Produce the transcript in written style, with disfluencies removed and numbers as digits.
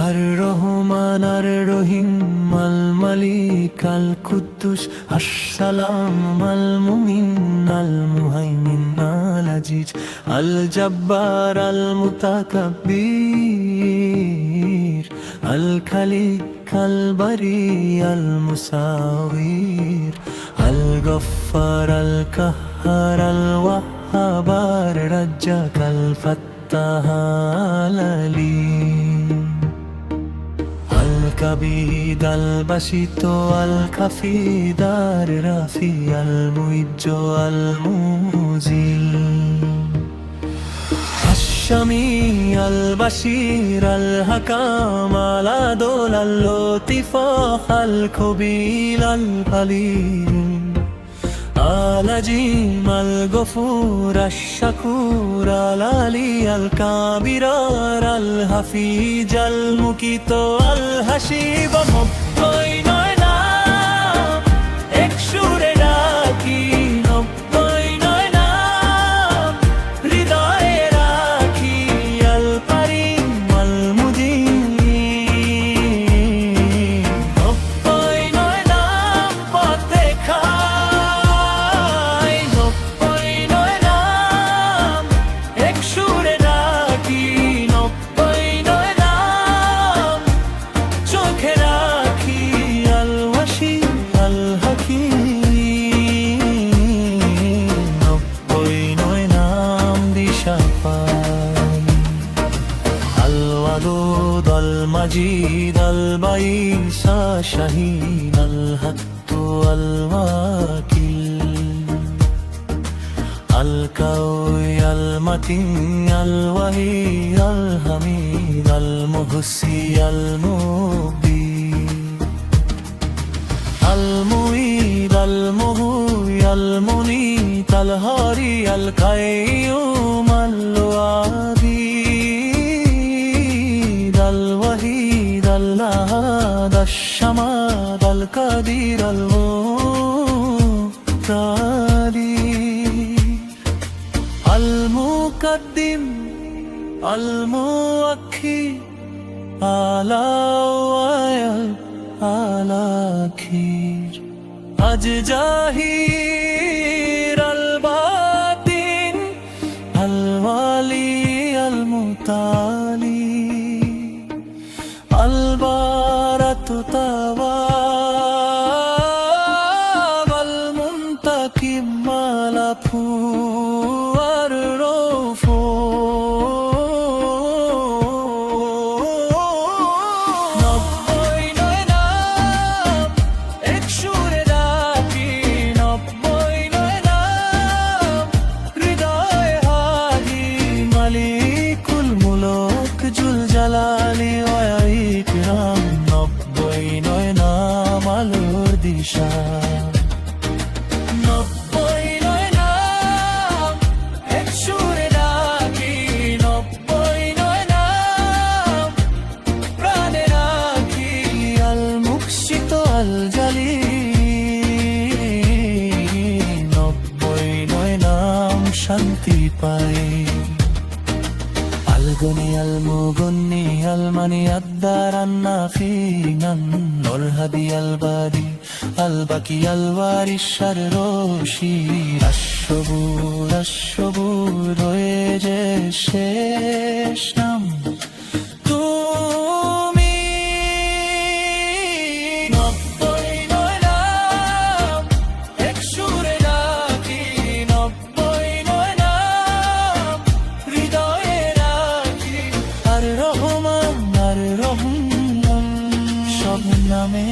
আর রহমান আর রহিম আল মালিক আল কুদ্দুস আসসালাম আল মুমিন আল মুহাইমিন আল আজিজ আল জব্বার আল মুতাকাব্বির আল খালিক আল বারি আল মুসাওয়ির আল গফফার আল কাহ্হার আল ওয়াহ্হাব আর রাজ্জাক আল Fattah al Alim الكبيد البسيط الكفيد الرافي المعز المذل الشميع البشير الحكام العدل اللطيف الخبير الحليم العظيم الغفور الشكور العلي الكبير الحفيظ المقيت الحسيب নব্বই নয় নাম এক সুরে রাখি নব্বই নয় নাম হৃদয়ে রাখি আল কারীম আল মুজিব নব্বই নয় নাম পথ দেখা المجيد البعيس الشهيد الحق الواكل القوي المتين الوهي الحميد المحصي المبين المعيد المحيي المميت الحي القيوم الوحيد الوحيد الأحد الصمد القدير المقتدر المقدم المؤخر الأخير الظاهر الباطن الولي المتعالي البارة تواب المنتقم العفو জালালি ওয়া ইকরাম নব্বই নয় নাম আলোর দিশা নব্বই নয় নাম এক সুরে ডাকি নব্বই নয় নাম প্রাণে রাখি আল মুকশিত আল জালি নব্বই নয় নাম শান্তি পায় الغني المغني المني الدار النافي النور هدي البادي البكي الواري الشروشي الشبور الشبور রয়েছে শেষ নাম তুমি নব্বই নয় নাম এক সুরে ডাকি নব্বই নয় নাম হৃদয়ে আর রহমান আর রহিম সব নামে